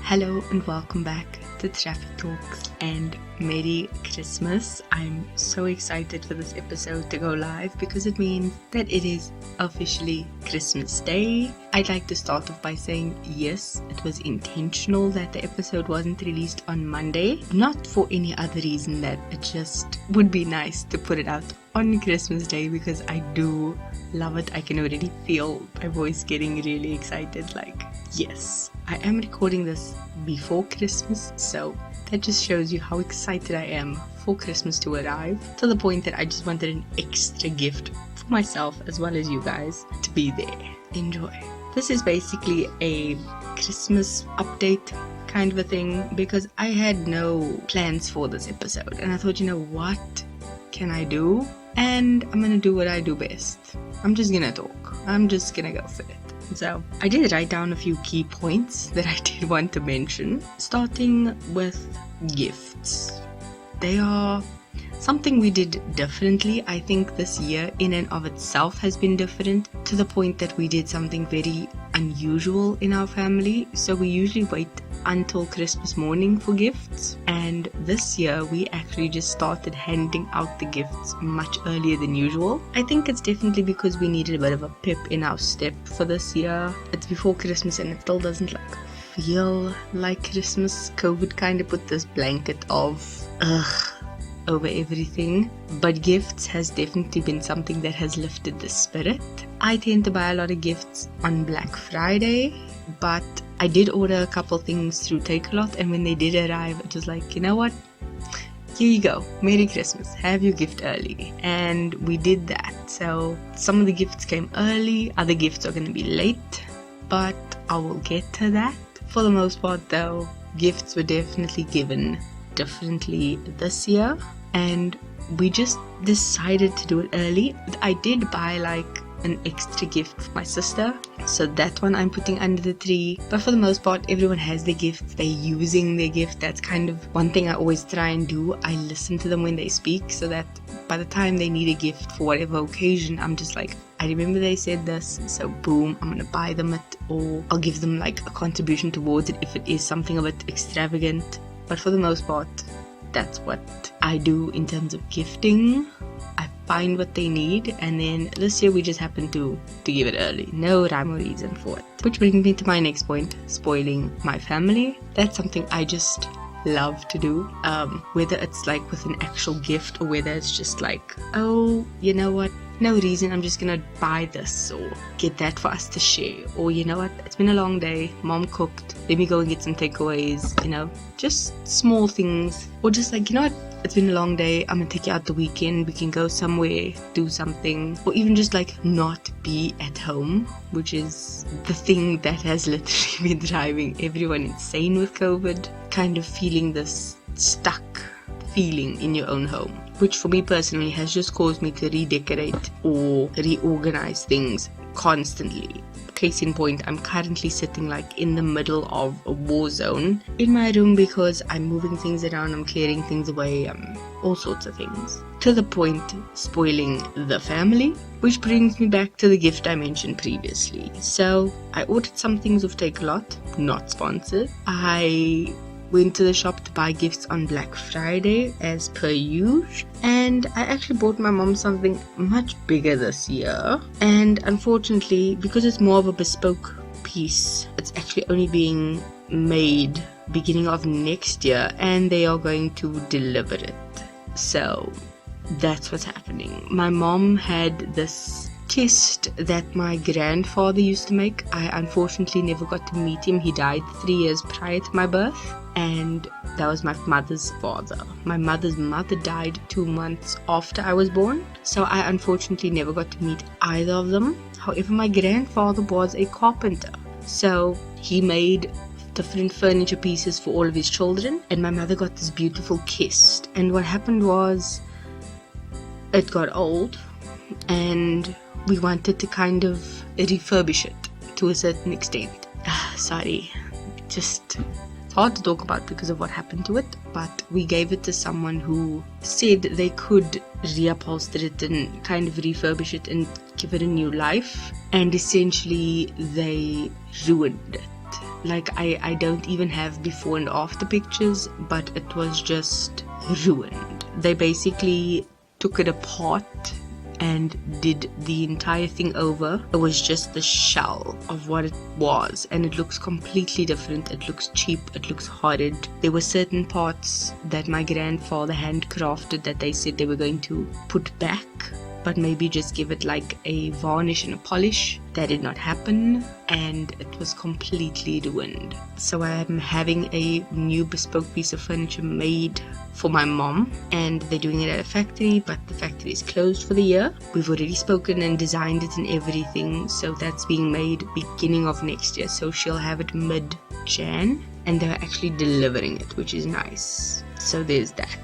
Hello and welcome back to Traffic Talks and Merry Christmas. I'm so excited for this episode to go live because it means that it is officially Christmas Day. I'd like to start off by saying yes, it was intentional that the episode wasn't released on Monday, not for any other reason that it just would be nice to put it out on Christmas Day because I do love it. I can already feel my voice getting really excited, like yes. I am recording this before Christmas, so that just shows you how excited I am for Christmas to arrive, to the point that I just wanted an extra gift for myself as well as you guys to be there. Enjoy. This is basically a Christmas update kind of a thing because I had no plans for this episode and I thought, you know what can I do? And I'm gonna do what I do best. I'm just gonna talk. I'm just gonna go for it. So I did write down a few key points that I did want to mention, starting with gifts. They are something we did differently. I think this year in and of itself has been different to the point that we did something very unusual in our family. So we usually wait until Christmas morning for gifts, and this year we actually just started handing out the gifts much earlier than usual. I think it's definitely because we needed a bit of a pep in our step for this year. It's before Christmas and it still doesn't feel like Christmas. COVID kind of put this blanket of over everything, but gifts has definitely been something that has lifted the spirit. I tend to buy a lot of gifts on Black Friday, but I did order a couple things through Takealot, and when they did arrive, it was like, you know what? Here you go. Merry Christmas. Have your gift early. And we did that. So some of the gifts came early, other gifts are going to be late, but I will get to that. For the most part though, gifts were definitely given differently this year, and we just decided to do it early. I did buy an extra gift for my sister, so that one I'm putting under the tree, but for the most part everyone has their gifts, they're using their gift. That's kind of one thing I always try and do. I listen to them when they speak, so that by the time they need a gift for whatever occasion, I'm just like, I remember they said this, so boom, I'm gonna buy them it, or I'll give them a contribution towards it if it is something a bit extravagant. But for the most part, that's what I do in terms of gifting. I find what they need, and then this year we just happened to give it early. No rhyme or reason for it. Which brings me to my next point, spoiling my family. That's something I just love to do. Whether it's with an actual gift or whether it's just oh, you know what? No reason, I'm just gonna buy this or get that for us to share. Or you know what? It's been a long day. Mom cooked. Let me go and get some takeaways. Just small things. Or just you know what? It's been a long day. I'm gonna take you out the weekend. We can go somewhere, do something. Or even just not be at home, which is the thing that has literally been driving everyone insane with COVID. Kind of feeling this stuck feeling in your own home, which for me personally has just caused me to redecorate or reorganize things constantly. Case in point, I'm currently sitting in the middle of a war zone in my room because I'm moving things around, I'm clearing things away, all sorts of things. To the point, spoiling the family, which brings me back to the gift I mentioned previously. So I ordered some things off Takealot, not sponsored. I went to the shop to buy gifts on Black Friday as per usual, and I actually bought my mom something much bigger this year, and unfortunately because it's more of a bespoke piece, it's actually only being made beginning of next year and they are going to deliver it. So that's what's happening. My mom had this chest that my grandfather used to make. I unfortunately never got to meet him. He died 3 years prior to my birth, and that was my mother's father. My mother's mother died 2 months after I was born, so I unfortunately never got to meet either of them. However, my grandfather was a carpenter, so he made different furniture pieces for all of his children, and my mother got this beautiful kist. And what happened was it got old and we wanted to kind of refurbish it to a certain extent. Sorry, just it's hard to talk about because of what happened to it, but we gave it to someone who said they could reupholster it and kind of refurbish it and give it a new life, and essentially they ruined it. Like I don't even have before and after pictures, but it was just ruined. They basically took it apart and did the entire thing over. It was just the shell of what it was, and it looks completely different. It looks cheap, it looks horrid. There were certain parts that my grandfather handcrafted that they said they were going to put back, but maybe just give it like a varnish and a polish. That did not happen, and it was completely ruined. So I am having a new bespoke piece of furniture made for my mom, and they're doing it at a factory, but the factory is closed for the year. We've already spoken and designed it and everything, so that's being made beginning of next year. So she'll have it mid-Jan, and they're actually delivering it, which is nice. So there's that.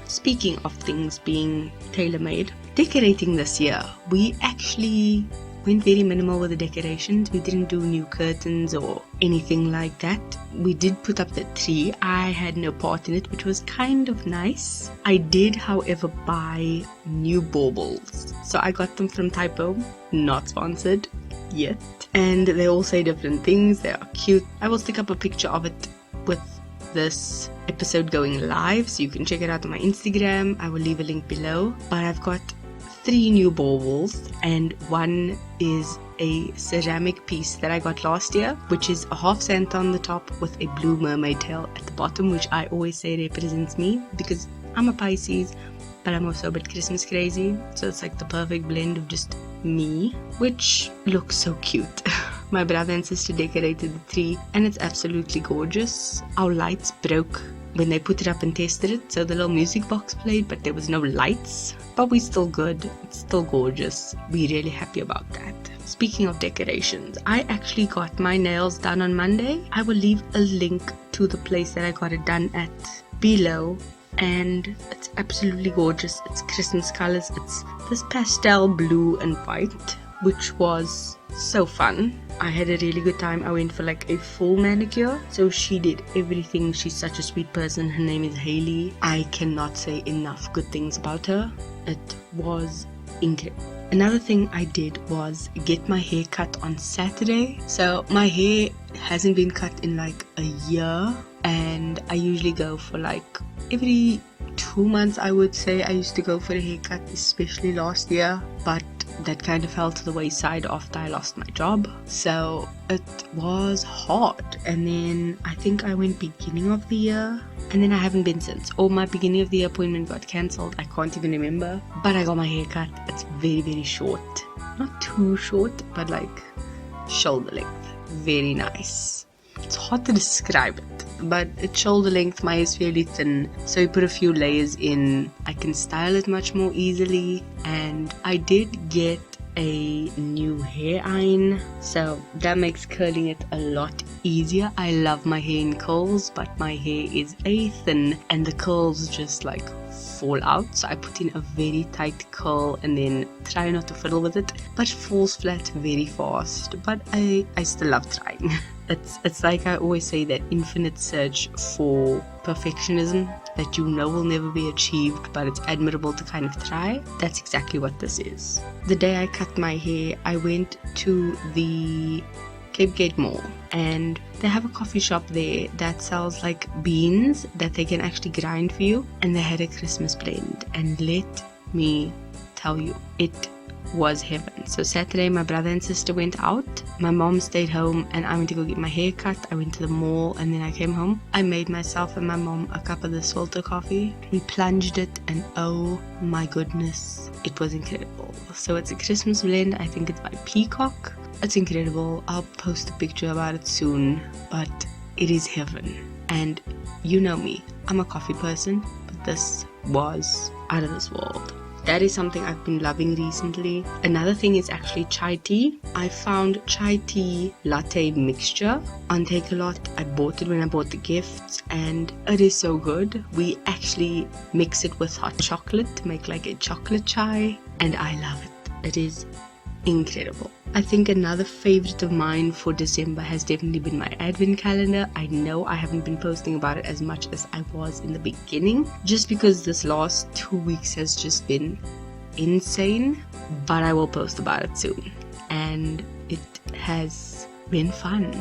Speaking of things being tailor-made, decorating this year, we actually went very minimal with the decorations. We didn't do new curtains or anything like that. We did put up the tree. I had no part in it, which was kind of nice. I did, however, buy new baubles. So I got them from Typo, not sponsored yet. And they all say different things. They are cute. I will stick up a picture of it with this episode going live, so you can check it out on my Instagram. I will leave a link below. But I've got 3 new baubles, and one is a ceramic piece that I got last year, which is a half Santa on the top with a blue mermaid tail at the bottom, which I always say represents me because I'm a Pisces, but I'm also a bit Christmas crazy, so it's like the perfect blend of just me, which looks so cute. My brother and sister decorated the tree, and it's absolutely gorgeous. Our lights broke when they put it up and tested it, so the little music box played, but there was no lights. But we're still good. It's still gorgeous. We're really happy about that. Speaking of decorations, I actually got my nails done on Monday. I will leave a link to the place that I got it done at below, and it's absolutely gorgeous. It's Christmas colors. It's this pastel blue and white, which was so fun. I had a really good time. I went for like a full manicure, so she did everything. She's such a sweet person. Her name is Haley. I cannot say enough good things about her. It was incredible. Another thing I did was get my hair cut on Saturday. So my hair hasn't been cut in like a year, and I usually go for like every 2 months, I would say. I used to go for a haircut, especially last year, but that kind of fell to the wayside after I lost my job. So it was hard, and then I think I went beginning of the year, and then I haven't been since. Or my beginning of the year appointment got cancelled. I can't even remember, but I got my hair cut. It's very, very short. Not too short, but like shoulder length. Very nice. It's hard to describe it, but it's shoulder length. My hair is fairly thin, so you put a few layers in. I can style it much more easily, and I did get a new hair iron, so that makes curling it a lot easier. I love my hair in curls, but my hair is very thin and the curls just like fall out, so I put in a very tight curl and then try not to fiddle with it, but it falls flat very fast. But I still love trying. It's like I always say, that infinite search for perfectionism that you know will never be achieved, but it's admirable to kind of try. That's exactly what this is. The day I cut my hair, I went to the Cape Gate Mall, and they have a coffee shop there that sells like beans that they can actually grind for you, and they had a Christmas blend, and let me tell you, it was heaven. So Saturday my brother and sister went out, my mom stayed home, and I went to go get my hair cut. I went to the mall, and then I came home. I made myself and my mom a cup of this filter coffee. We plunged it, and oh my goodness, it was incredible. So it's a Christmas blend. I think it's by Peacock. It's incredible. I'll post a picture about it soon, but it is heaven. And you know me, I'm a coffee person, but this was out of this world. That is something I've been loving recently. Another thing is actually chai tea. I found chai tea latte mixture on Takealot. I bought it when I bought the gifts, and it is so good. We actually mix it with hot chocolate to make like a chocolate chai, and I love it. It is incredible. I think another favorite of mine for December has definitely been my advent calendar. I know I haven't been posting about it as much as I was in the beginning, just because this last 2 weeks has just been insane, but I will post about it soon, and it has been fun.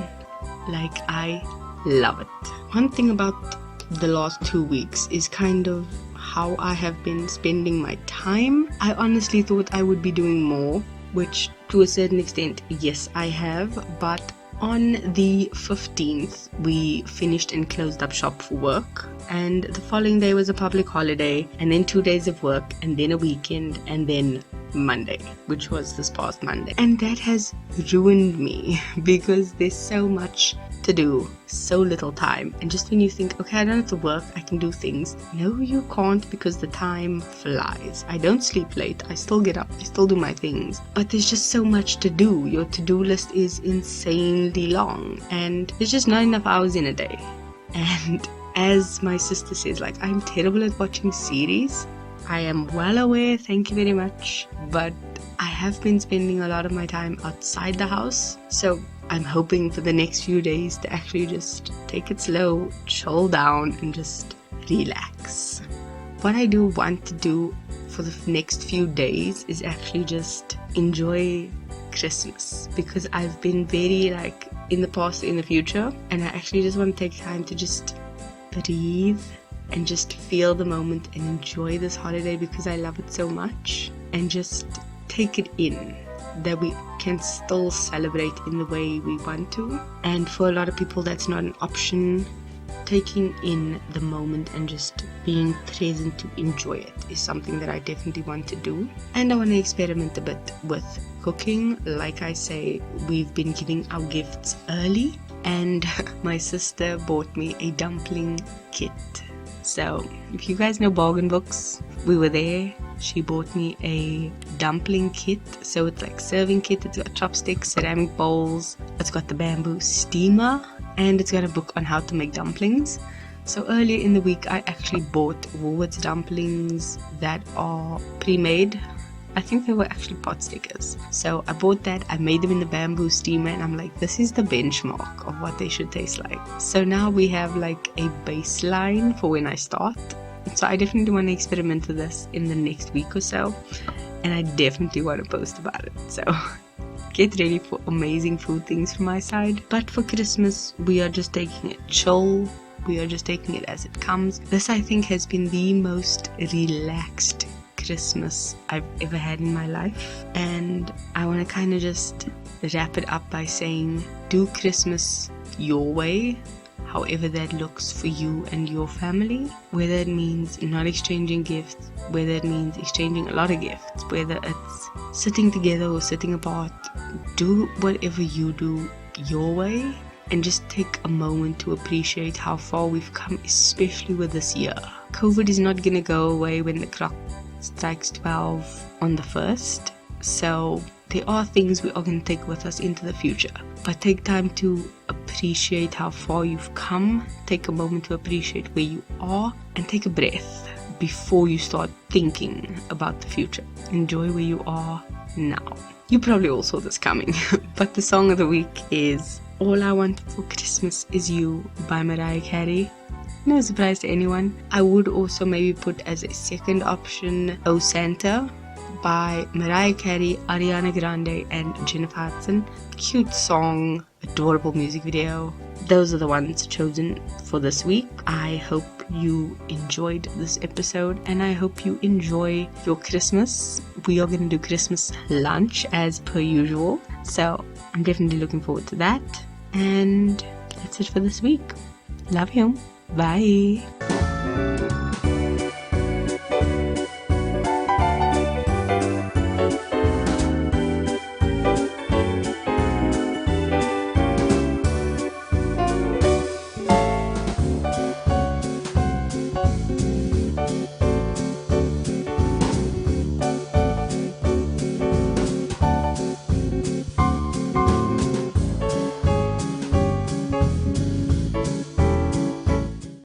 Like, I love it. One thing about the last 2 weeks is kind of how I have been spending my time. I honestly thought I would be doing more, which to a certain extent, yes, I have, but on the 15th, we finished and closed up shop for work, and the following day was a public holiday, and then 2 days of work, and then a weekend, and then Monday, which was this past Monday. And that has ruined me because there's so much to do, so little time. And just when you think, okay, I don't have to work, I can do things. No, you can't, because the time flies. I don't sleep late, I still get up, I still do my things, but there's just so much to do. Your to-do list is insanely long, and there's just not enough hours in a day. And as my sister says, like, I'm terrible at watching series. I am well aware, thank you very much, but I have been spending a lot of my time outside the house, so I'm hoping for the next few days to actually just take it slow, chill down, and just relax. What I do want to do for the next few days is actually just enjoy Christmas, because I've been very like in the past, in the future, and I actually just want to take time to just breathe and just feel the moment and enjoy this holiday because I love it so much, and just take it in that we can still celebrate in the way we want to. And for a lot of people that's not an option. Taking in the moment and just being present to enjoy it is something that I definitely want to do. And I want to experiment a bit with cooking. Like I say, we've been giving our gifts early, and my sister bought me a dumpling kit. So if you guys know bargain books, we were there. She bought me a dumpling kit. So it's like serving kit. It's got chopsticks, ceramic bowls. It's got the bamboo steamer, and it's got a book on how to make dumplings. So earlier in the week, I actually bought Woolworths dumplings that are pre-made. I think they were actually pot stickers. So I bought that, I made them in the bamboo steamer, and I'm like, this is the benchmark of what they should taste like. So now we have like a baseline for when I start. So I definitely want to experiment with this in the next week or so, and I definitely want to post about it. So get ready for amazing food things from my side. But for Christmas, we are just taking it chill. We are just taking it as it comes. This, I think, has been the most relaxed Christmas I've ever had in my life, and I want to kind of just wrap it up by saying, do Christmas your way, however that looks for you and your family, whether it means not exchanging gifts, whether it means exchanging a lot of gifts, whether it's sitting together or sitting apart. Do whatever you do your way, and just take a moment to appreciate how far we've come, especially with this year. COVID is not going to go away when the clock strikes 12 on the 1st, so there are things we are going to take with us into the future. But take time to appreciate how far you've come, take a moment to appreciate where you are, and take a breath before you start thinking about the future. Enjoy where you are now. You probably all saw this coming, but the song of the week is All I Want for Christmas Is You by Mariah Carey. No surprise to anyone. I would also maybe put as a second option Oh Santa by Mariah Carey, Ariana Grande, and Jennifer Hudson. Cute song, adorable music video. Those are the ones chosen for this week. I hope you enjoyed this episode, and I hope you enjoy your Christmas. We are going to do Christmas lunch as per usual, so I'm definitely looking forward to that. And that's it for this week. Love you. Bye.